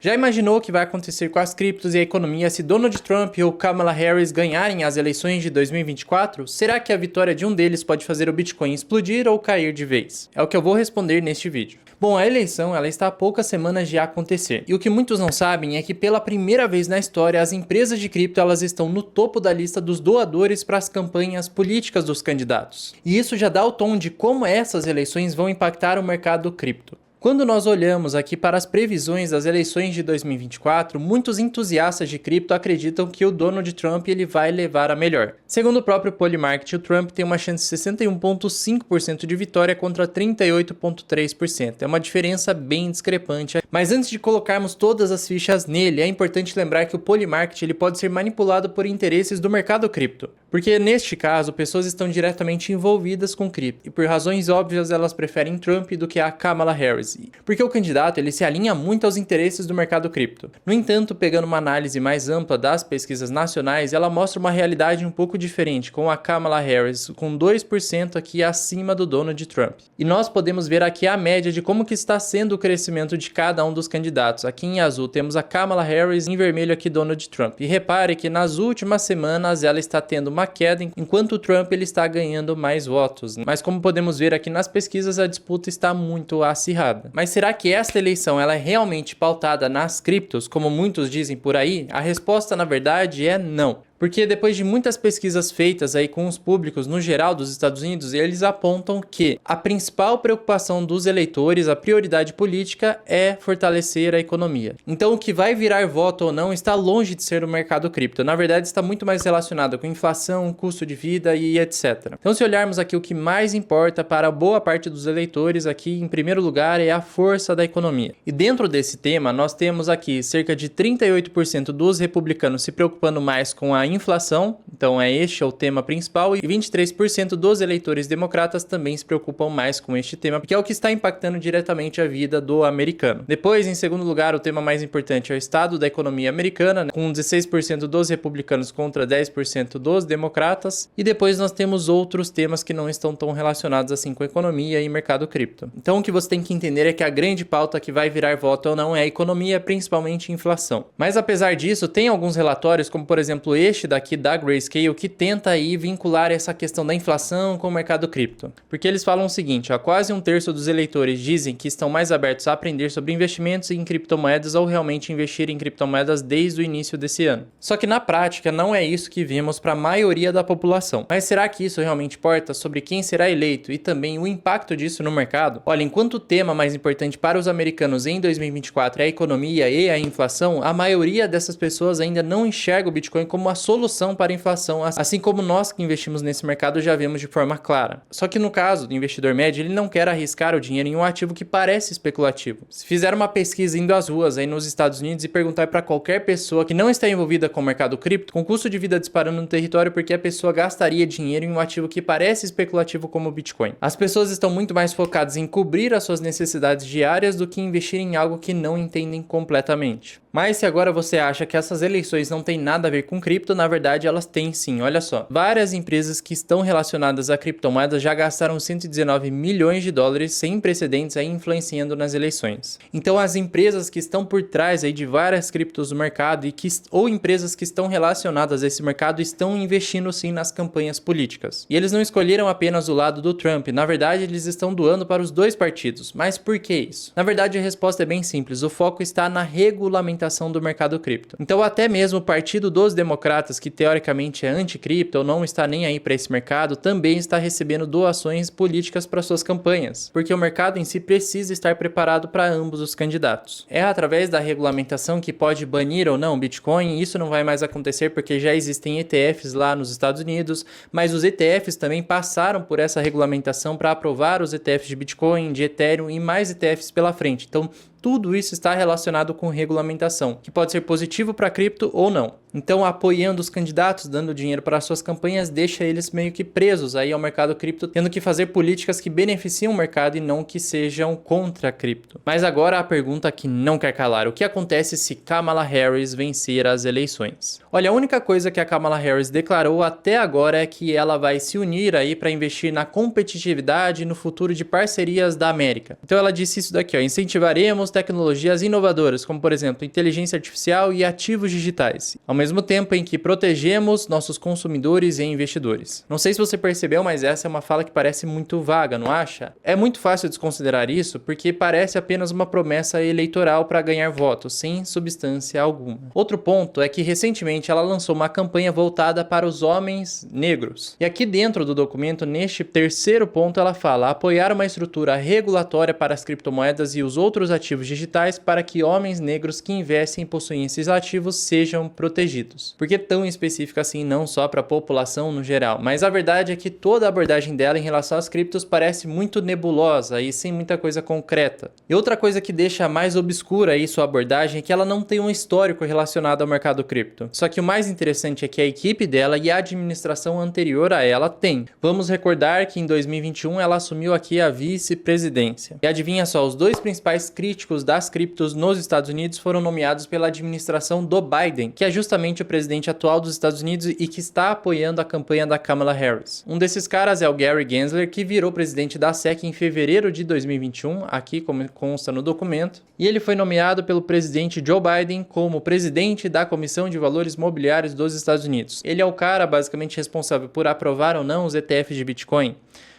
Já imaginou o que vai acontecer com as criptos e a economia se Donald Trump ou Kamala Harris ganharem as eleições de 2024? Será que a vitória de um deles pode fazer o Bitcoin explodir ou cair de vez? É o que eu vou responder neste vídeo. Bom, a eleição ela está a poucas semanas de acontecer. E o que muitos não sabem é que pela primeira vez na história, as empresas de cripto elas estão no topo da lista dos doadores para as campanhas políticas dos candidatos. E isso já dá o tom de como essas eleições vão impactar o mercado cripto. Quando nós olhamos aqui para as previsões das eleições de 2024, muitos entusiastas de cripto acreditam que o Donald Trump ele vai levar a melhor. Segundo o próprio Polymarket, o Trump tem uma chance de 61,5% de vitória contra 38,3%. É uma diferença bem discrepante. Mas antes de colocarmos todas as fichas nele, é importante lembrar que o Polymarket ele pode ser manipulado por interesses do mercado cripto. Porque neste caso, pessoas estão diretamente envolvidas com cripto. E por razões óbvias, elas preferem Trump do que a Kamala Harris. Porque o candidato ele se alinha muito aos interesses do mercado cripto. No entanto, pegando uma análise mais ampla das pesquisas nacionais, ela mostra uma realidade um pouco diferente, com a Kamala Harris com 2% aqui acima do Donald Trump. E nós podemos ver aqui a média de como que está sendo o crescimento de cada um dos candidatos. Aqui em azul temos a Kamala Harris, em vermelho aqui Donald Trump. E repare que nas últimas semanas ela está tendo uma queda, enquanto o Trump ele está ganhando mais votos. Mas como podemos ver aqui nas pesquisas, a disputa está muito acirrada. Mas será que esta eleição ela é realmente pautada nas criptos, como muitos dizem por aí? A resposta, na verdade, é não. Porque depois de muitas pesquisas feitas aí com os públicos no geral dos Estados Unidos, eles apontam que a principal preocupação dos eleitores, a prioridade política é fortalecer a economia. Então o que vai virar voto ou não está longe de ser o mercado cripto. Na verdade está muito mais relacionado com inflação, custo de vida e etc. Então se olharmos aqui o que mais importa para boa parte dos eleitores aqui em primeiro lugar é a força da economia. E dentro desse tema nós temos aqui cerca de 38% dos republicanos se preocupando mais com a inflação, então este é o tema principal, e 23% dos eleitores democratas também se preocupam mais com este tema, porque é o que está impactando diretamente a vida do americano. Depois, em segundo lugar, o tema mais importante é o estado da economia americana, com 16% dos republicanos contra 10% dos democratas, e depois nós temos outros temas que não estão tão relacionados assim com economia e mercado cripto. Então o que você tem que entender é que a grande pauta que vai virar voto ou não é a economia, principalmente inflação. Mas apesar disso, tem alguns relatórios, como por exemplo este daqui da Grayscale, que tenta aí vincular essa questão da inflação com o mercado cripto. Porque eles falam o seguinte, quase um terço dos eleitores dizem que estão mais abertos a aprender sobre investimentos em criptomoedas ou realmente investir em criptomoedas desde o início desse ano. Só que na prática não é isso que vemos para a maioria da população. Mas será que isso realmente importa sobre quem será eleito e também o impacto disso no mercado? Olha, enquanto o tema mais importante para os americanos em 2024 é a economia e a inflação, a maioria dessas pessoas ainda não enxerga o Bitcoin como a solução para a inflação, assim como nós que investimos nesse mercado já vemos de forma clara. Só que no caso do investidor médio, ele não quer arriscar o dinheiro em um ativo que parece especulativo. Se fizer uma pesquisa indo às ruas aí nos Estados Unidos e perguntar para qualquer pessoa que não está envolvida com o mercado cripto, com custo de vida disparando no território, porque a pessoa gastaria dinheiro em um ativo que parece especulativo como o Bitcoin. As pessoas estão muito mais focadas em cobrir as suas necessidades diárias do que investir em algo que não entendem completamente. Mas se agora você acha que essas eleições não têm nada a ver com cripto, na verdade elas têm sim, olha só. Várias empresas que estão relacionadas a criptomoedas já gastaram 119 milhões de dólares sem precedentes aí influenciando nas eleições. Então as empresas que estão por trás aí de várias criptos do mercado ou empresas que estão relacionadas a esse mercado estão investindo sim nas campanhas políticas. E eles não escolheram apenas o lado do Trump, na verdade eles estão doando para os dois partidos. Mas por que isso? Na verdade a resposta é bem simples, o foco está na regulamentação do mercado cripto. Então até mesmo o Partido dos Democratas, que teoricamente é anti-cripto ou não está nem aí para esse mercado, também está recebendo doações políticas para suas campanhas, porque o mercado em si precisa estar preparado para ambos os candidatos. É através da regulamentação que pode banir ou não o Bitcoin, e isso não vai mais acontecer porque já existem ETFs lá nos Estados Unidos, mas os ETFs também passaram por essa regulamentação para aprovar os ETFs de Bitcoin, de Ethereum e mais ETFs pela frente. Então tudo isso está relacionado com regulamentação, que pode ser positivo para cripto ou não. Então, apoiando os candidatos, dando dinheiro para suas campanhas, deixa eles meio que presos aí ao mercado cripto, tendo que fazer políticas que beneficiam o mercado e não que sejam contra a cripto. Mas agora a pergunta que não quer calar: o que acontece se Kamala Harris vencer as eleições? Olha, a única coisa que a Kamala Harris declarou até agora é que ela vai se unir aí para investir na competitividade e no futuro de parcerias da América. Então ela disse isso daqui, incentivaremos desenvolvemos tecnologias inovadoras, como por exemplo, inteligência artificial e ativos digitais, ao mesmo tempo em que protegemos nossos consumidores e investidores. Não sei se você percebeu, mas essa é uma fala que parece muito vaga, não acha? É muito fácil desconsiderar isso porque parece apenas uma promessa eleitoral para ganhar votos, sem substância alguma. Outro ponto é que recentemente ela lançou uma campanha voltada para os homens negros. E aqui dentro do documento, neste terceiro ponto, ela fala apoiar uma estrutura regulatória para as criptomoedas e os outros ativos digitais para que homens negros que investem e possuem esses ativos sejam protegidos. Por que tão específico assim, não só para a população no geral? Mas a verdade é que toda a abordagem dela em relação às criptos parece muito nebulosa e sem muita coisa concreta. E outra coisa que deixa mais obscura aí sua abordagem é que ela não tem um histórico relacionado ao mercado cripto. Só que o mais interessante é que a equipe dela e a administração anterior a ela tem. Vamos recordar que em 2021 ela assumiu aqui a vice-presidência. E adivinha só, os dois principais críticos das criptos nos Estados Unidos foram nomeados pela administração do Biden, que é justamente o presidente atual dos Estados Unidos e que está apoiando a campanha da Kamala Harris. Um desses caras é o Gary Gensler, que virou presidente da SEC em fevereiro de 2021, aqui como consta no documento, e ele foi nomeado pelo presidente Joe Biden como presidente da Comissão de Valores Mobiliários dos Estados Unidos. Ele é o cara basicamente responsável por aprovar ou não os ETFs de Bitcoin.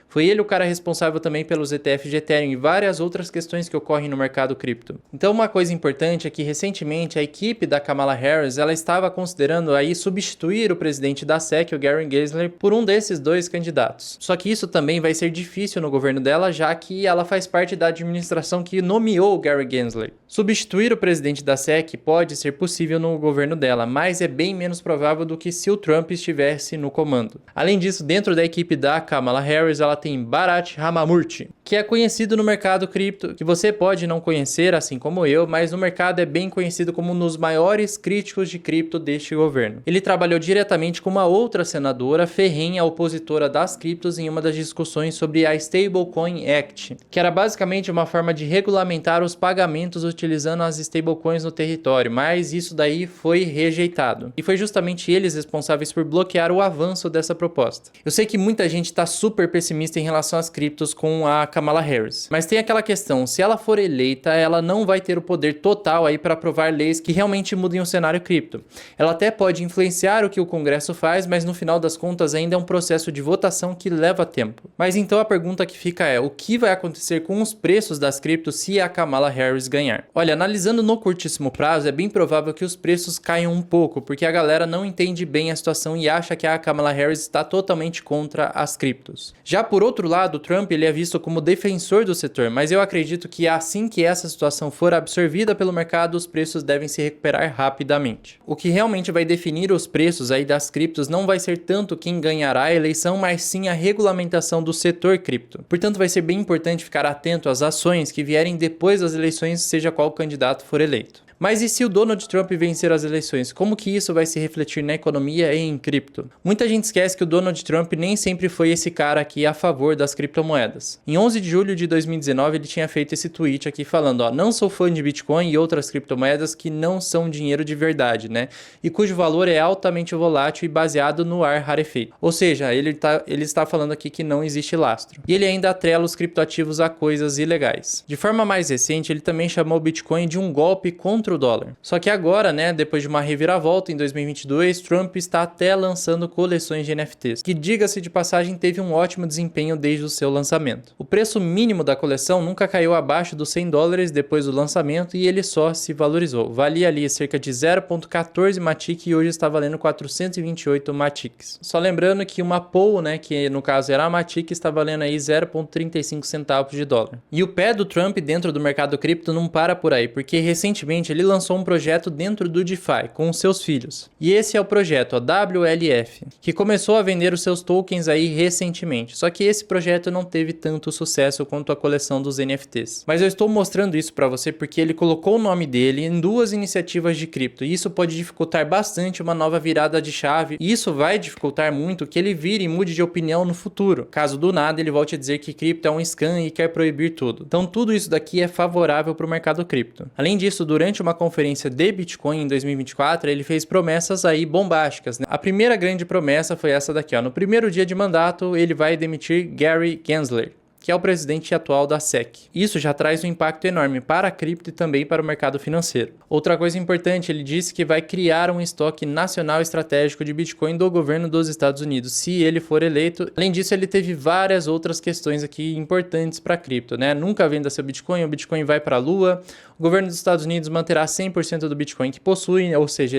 Foi ele o cara responsável também pelos ETFs de Ethereum e várias outras questões que ocorrem no mercado cripto. Então uma coisa importante é que recentemente a equipe da Kamala Harris ela estava considerando aí substituir o presidente da SEC, o Gary Gensler, por um desses dois candidatos. Só que isso também vai ser difícil no governo dela, já que ela faz parte da administração que nomeou o Gary Gensler. Substituir o presidente da SEC pode ser possível no governo dela, mas é bem menos provável do que se o Trump estivesse no comando. Além disso, dentro da equipe da Kamala Harris, ela tem Bharat Ramamurthy, que é conhecido no mercado cripto, que você pode não conhecer, assim como eu, mas no mercado é bem conhecido como um dos maiores críticos de cripto deste governo. Ele trabalhou diretamente com uma outra senadora ferrenha opositora das criptos em uma das discussões sobre a Stablecoin Act, que era basicamente uma forma de regulamentar os pagamentos utilizando as stablecoins no território, mas isso daí foi rejeitado. E foi justamente eles responsáveis por bloquear o avanço dessa proposta. Eu sei que muita gente está super pessimista em relação às criptos com a Kamala Harris. Mas tem aquela questão, se ela for eleita, ela não vai ter o poder total aí para aprovar leis que realmente mudem o cenário cripto. Ela até pode influenciar o que o Congresso faz, mas no final das contas ainda é um processo de votação que leva tempo. Mas então a pergunta que fica é, o que vai acontecer com os preços das criptos se a Kamala Harris ganhar? Olha, analisando no curtíssimo prazo, é bem provável que os preços caiam um pouco, porque a galera não entende bem a situação e acha que a Kamala Harris está totalmente contra as criptos. Já por outro lado, o Trump ele é visto como defensor do setor, mas eu acredito que assim que essa situação for absorvida pelo mercado, os preços devem se recuperar rapidamente. O que realmente vai definir os preços aí das criptos não vai ser tanto quem ganhará a eleição, mas sim a regulamentação do setor cripto. Portanto, vai ser bem importante ficar atento às ações que vierem depois das eleições, seja qual candidato for eleito. Mas e se o Donald Trump vencer as eleições? Como que isso vai se refletir na economia e em cripto? Muita gente esquece que o Donald Trump nem sempre foi esse cara aqui a favor das criptomoedas. Em 11 de julho de 2019 ele tinha feito esse tweet aqui falando, ó, não sou fã de Bitcoin e outras criptomoedas que não são dinheiro de verdade, né? E cujo valor é altamente volátil e baseado no ar rarefeito. Ou seja, ele está falando aqui que não existe lastro. E ele ainda atrela os criptoativos a coisas ilegais. De forma mais recente, ele também chamou o Bitcoin de um golpe contra o dólar. Só que agora, né, depois de uma reviravolta em 2022, Trump está até lançando coleções de NFTs, que diga-se de passagem teve um ótimo desempenho desde o seu lançamento. O preço mínimo da coleção nunca caiu abaixo dos $100 depois do lançamento e ele só se valorizou. Valia ali cerca de 0,14 Matic e hoje está valendo 428 Matics. Só lembrando que uma POL, né, que no caso era a Matic, está valendo aí 0,35 centavos de dólar. E o pé do Trump dentro do mercado cripto não para por aí, porque recentemente ele lançou um projeto dentro do DeFi com os seus filhos. E esse é o projeto, a WLF, que começou a vender os seus tokens aí recentemente. Só que esse projeto não teve tanto sucesso quanto a coleção dos NFTs. Mas eu estou mostrando isso para você porque ele colocou o nome dele em duas iniciativas de cripto. E isso pode dificultar bastante uma nova virada de chave. E isso vai dificultar muito que ele vire e mude de opinião no futuro. Caso do nada ele volte a dizer que cripto é um scam e quer proibir tudo. Então tudo isso daqui é favorável para o mercado cripto. Além disso, durante uma conferência de Bitcoin em 2024, ele fez promessas aí bombásticas, né? A primeira grande promessa foi essa daqui, ó. No primeiro dia de mandato, ele vai demitir Gary Gensler. que é o presidente atual da SEC. Isso já traz um impacto enorme para a cripto e também para o mercado financeiro. Outra coisa importante, ele disse que vai criar um estoque nacional estratégico de Bitcoin do governo dos Estados Unidos, se ele for eleito. Além disso, ele teve várias outras questões aqui importantes para a cripto, né? Nunca venda seu Bitcoin, o Bitcoin vai para a lua, o governo dos Estados Unidos manterá 100% do Bitcoin que possuem, ou seja,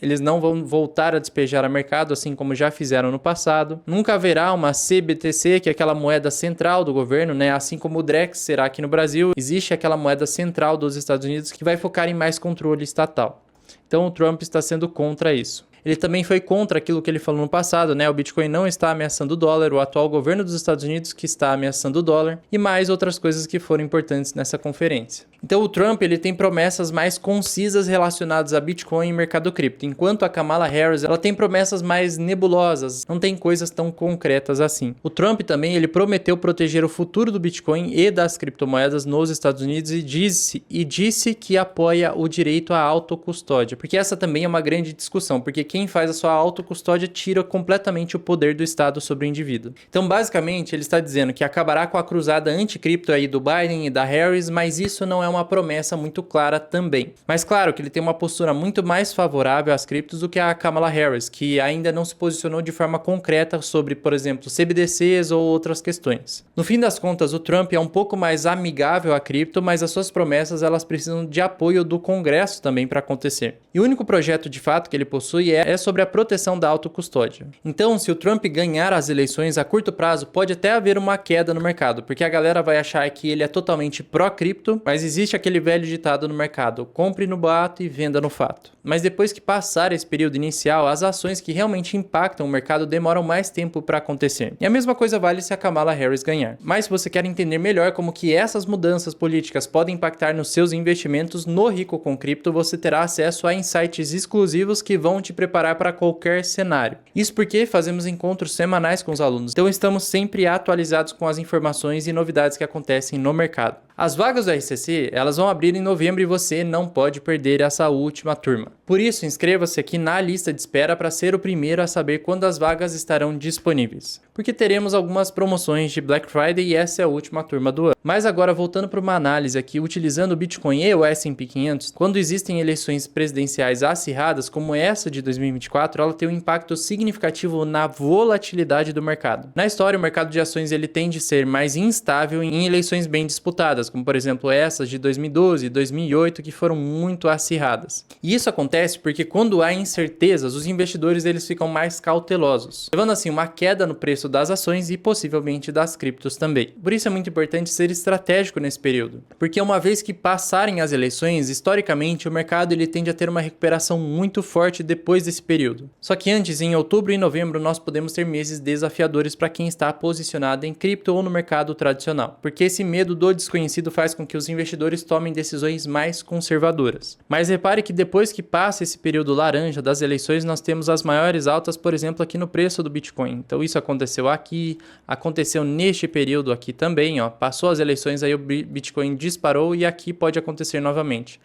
eles não vão voltar a despejar a mercado, assim como já fizeram no passado. Nunca haverá uma CBTC, que é aquela moeda central do governo, né? Assim como o Drex será aqui no Brasil, existe aquela moeda central dos Estados Unidos que vai focar em mais controle estatal. Então o Trump está sendo contra isso. Ele também foi contra aquilo que ele falou no passado, né? O Bitcoin não está ameaçando o dólar, o atual governo dos Estados Unidos que está ameaçando o dólar e mais outras coisas que foram importantes nessa conferência. Então o Trump ele tem promessas mais concisas relacionadas a Bitcoin e mercado cripto, enquanto a Kamala Harris ela tem promessas mais nebulosas, não tem coisas tão concretas assim. O Trump também ele prometeu proteger o futuro do Bitcoin e das criptomoedas nos Estados Unidos e disse que apoia o direito à autocustódia, porque essa também é uma grande discussão, porque quem faz a sua autocustódia tira completamente o poder do Estado sobre o indivíduo. Então, basicamente, ele está dizendo que acabará com a cruzada anticripto aí do Biden e da Harris, mas isso não é uma promessa muito clara também. Mas claro que ele tem uma postura muito mais favorável às criptos do que a Kamala Harris, que ainda não se posicionou de forma concreta sobre, por exemplo, CBDCs ou outras questões. No fim das contas, o Trump é um pouco mais amigável à cripto, mas as suas promessas elas precisam de apoio do Congresso também para acontecer. E o único projeto de fato que ele possui é sobre a proteção da autocustódia. Então, se o Trump ganhar as eleições a curto prazo, pode até haver uma queda no mercado, porque a galera vai achar que ele é totalmente pró-cripto, mas existe aquele velho ditado no mercado: compre no boato e venda no fato. Mas depois que passar esse período inicial, as ações que realmente impactam o mercado demoram mais tempo para acontecer. E a mesma coisa vale se a Kamala Harris ganhar. Mas se você quer entender melhor como que essas mudanças políticas podem impactar nos seus investimentos no Rico com Cripto, você terá acesso a insights exclusivos que vão te preparar para qualquer cenário. Isso porque fazemos encontros semanais com os alunos, então estamos sempre atualizados com as informações e novidades que acontecem no mercado. As vagas do RCC, elas vão abrir em novembro e você não pode perder essa última turma. Por isso, inscreva-se aqui na lista de espera para ser o primeiro a saber quando as vagas estarão disponíveis. Porque teremos algumas promoções de Black Friday e essa é a última turma do ano. Mas agora, voltando para uma análise aqui, utilizando o Bitcoin e o S&P 500, quando existem eleições presidenciais acirradas, como essa de 2024, ela tem um impacto significativo na volatilidade do mercado. Na história, o mercado de ações ele tende a ser mais instável em eleições bem disputadas, como por exemplo essas de 2012 e 2008, que foram muito acirradas. E isso acontece porque quando há incertezas, os investidores eles ficam mais cautelosos, levando assim uma queda no preço das ações e possivelmente das criptos também. Por isso é muito importante ser estratégico nesse período, porque uma vez que passarem as eleições, historicamente o mercado ele tende a ter uma recuperação muito forte depois desse período. Só que antes, em outubro e novembro, nós podemos ter meses desafiadores para quem está posicionado em cripto ou no mercado tradicional, porque esse medo do desconhecido faz com que os investidores tomem decisões mais conservadoras. Mas repare que depois que passa esse período laranja das eleições, nós temos as maiores altas, por exemplo, aqui no preço do Bitcoin. Então isso aconteceu aqui, aconteceu neste período aqui também, ó. Passou as eleições, aí o Bitcoin disparou e aqui pode acontecer novamente.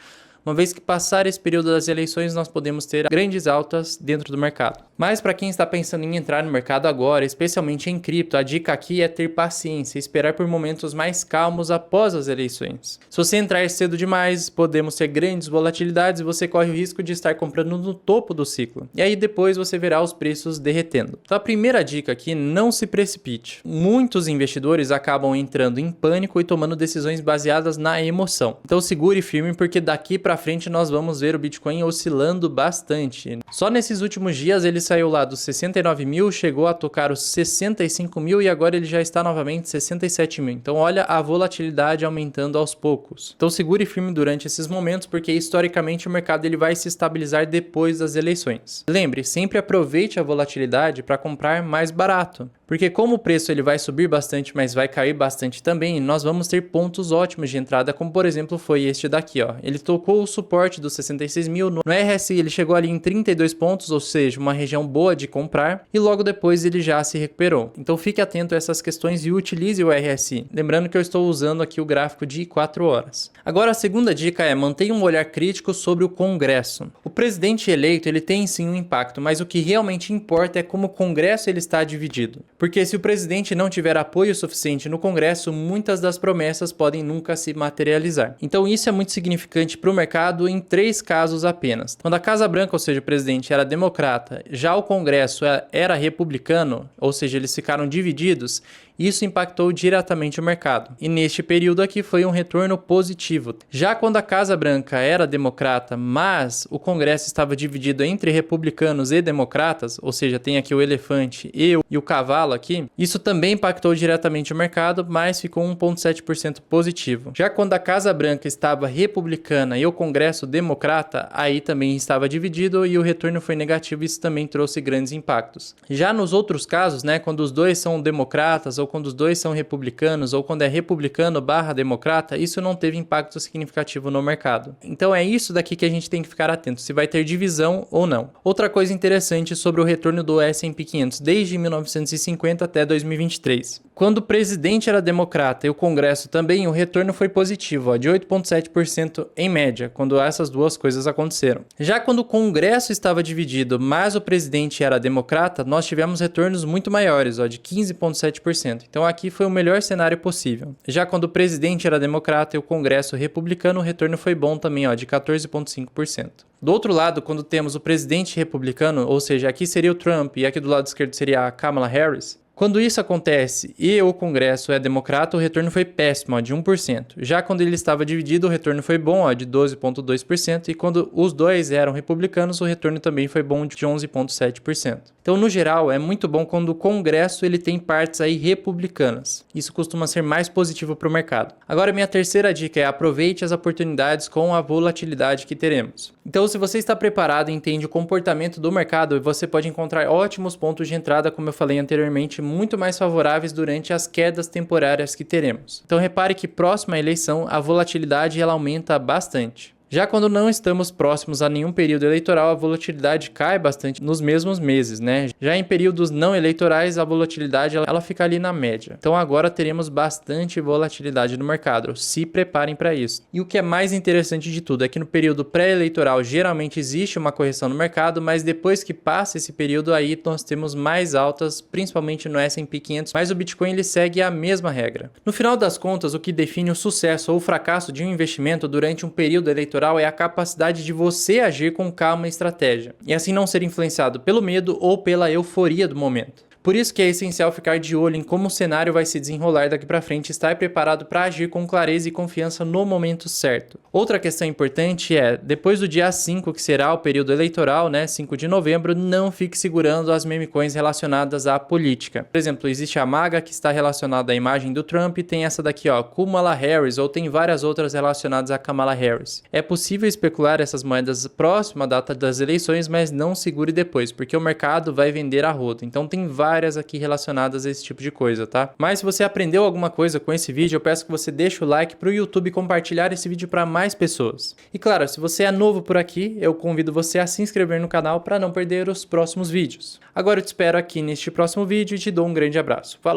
Uma vez que passar esse período das eleições, nós podemos ter grandes altas dentro do mercado. Mas para quem está pensando em entrar no mercado agora, especialmente em cripto, a dica aqui é ter paciência e esperar por momentos mais calmos após as eleições. Se você entrar cedo demais, podemos ter grandes volatilidades e você corre o risco de estar comprando no topo do ciclo. E aí depois você verá os preços derretendo. Então a primeira dica aqui, não se precipite. Muitos investidores acabam entrando em pânico e tomando decisões baseadas na emoção. Então segure firme porque daqui para frente nós vamos ver o Bitcoin oscilando bastante. Só nesses últimos dias ele saiu lá dos 69 mil, chegou a tocar os 65 mil e agora ele já está novamente 67 mil. Então olha a volatilidade aumentando aos poucos. Então segure firme durante esses momentos porque historicamente o mercado ele vai se estabilizar depois das eleições. Lembre, sempre aproveite a volatilidade para comprar mais barato. Porque como o preço ele vai subir bastante, mas vai cair bastante também, nós vamos ter pontos ótimos de entrada, como por exemplo foi este daqui, ó. Ele tocou o suporte dos 66 mil, no RSI ele chegou ali em 32 pontos, ou seja, uma região boa de comprar, e logo depois ele já se recuperou. Então fique atento a essas questões e utilize o RSI. Lembrando que eu estou usando aqui o gráfico de 4 horas. Agora a segunda dica é mantenha um olhar crítico sobre o Congresso. O presidente eleito ele tem sim um impacto, mas o que realmente importa é como o Congresso ele está dividido. Porque se o presidente não tiver apoio suficiente no Congresso, muitas das promessas podem nunca se materializar. Então isso é muito significante para o mercado em 3 casos apenas. Quando a Casa Branca, ou seja, o presidente, era democrata, já o Congresso era republicano, ou seja, eles ficaram divididos, isso impactou diretamente o mercado. E neste período aqui foi um retorno positivo. Já quando a Casa Branca era democrata, mas o Congresso estava dividido entre republicanos e democratas, ou seja, tem aqui o elefante e o cavalo aqui, isso também impactou diretamente o mercado, mas ficou 1,7% positivo. Já quando a Casa Branca estava republicana e o Congresso democrata, aí também estava dividido e o retorno foi negativo, isso também trouxe grandes impactos. Já nos outros casos, né, quando os dois são democratas ou quando os dois são republicanos, ou quando é republicano / democrata, isso não teve impacto significativo no mercado. Então é isso daqui que a gente tem que ficar atento, se vai ter divisão ou não. Outra coisa interessante sobre o retorno do S&P 500 desde 1950 até 2023. Quando o presidente era democrata e o Congresso também, o retorno foi positivo, de 8,7% em média, quando essas duas coisas aconteceram. Já quando o Congresso estava dividido, mas o presidente era democrata, nós tivemos retornos muito maiores, de 15,7%. Então aqui foi o melhor cenário possível. Já quando o presidente era democrata e o Congresso republicano, o retorno foi bom também, de 14,5%. Do outro lado, quando temos o presidente republicano, ou seja, aqui seria o Trump e aqui do lado esquerdo seria a Kamala Harris, quando isso acontece e o Congresso é democrata, o retorno foi péssimo, de 1%. Já quando ele estava dividido, o retorno foi bom, de 12,2%. E quando os dois eram republicanos, o retorno também foi bom, de 11,7%. Então, no geral, é muito bom quando o Congresso ele tem partes aí republicanas. Isso costuma ser mais positivo para o mercado. Agora, minha terceira dica é aproveite as oportunidades com a volatilidade que teremos. Então, se você está preparado e entende o comportamento do mercado, você pode encontrar ótimos pontos de entrada, como eu falei anteriormente, muito mais favoráveis durante as quedas temporárias que teremos. Então repare que próxima à eleição a volatilidade ela aumenta bastante. Já quando não estamos próximos a nenhum período eleitoral, a volatilidade cai bastante nos mesmos meses, né? Já em períodos não eleitorais, a volatilidade ela fica ali na média. Então agora teremos bastante volatilidade no mercado. Se preparem para isso. E o que é mais interessante de tudo é que no período pré-eleitoral geralmente existe uma correção no mercado, mas depois que passa esse período aí nós temos mais altas, principalmente no S&P 500, mas o Bitcoin ele segue a mesma regra. No final das contas, o que define o sucesso ou o fracasso de um investimento durante um período eleitoral é a capacidade de você agir com calma e estratégia, e assim não ser influenciado pelo medo ou pela euforia do momento. Por isso que é essencial ficar de olho em como o cenário vai se desenrolar daqui para frente e estar preparado para agir com clareza e confiança no momento certo. Outra questão importante é, depois do dia 5, que será o período eleitoral, 5 de novembro, não fique segurando as meme coins relacionadas à política. Por exemplo, existe a MAGA que está relacionada à imagem do Trump e tem essa daqui, Kamala Harris, ou tem várias outras relacionadas a Kamala Harris. É possível especular essas moedas próxima à data das eleições, mas não segure depois, porque o mercado vai vender a rodo. Então tem várias aqui relacionadas a esse tipo de coisa, tá? Mas se você aprendeu alguma coisa com esse vídeo, eu peço que você deixe o like para o YouTube compartilhar esse vídeo para mais pessoas. E claro, se você é novo por aqui, eu convido você a se inscrever no canal para não perder os próximos vídeos. Agora eu te espero aqui neste próximo vídeo e te dou um grande abraço. Falou!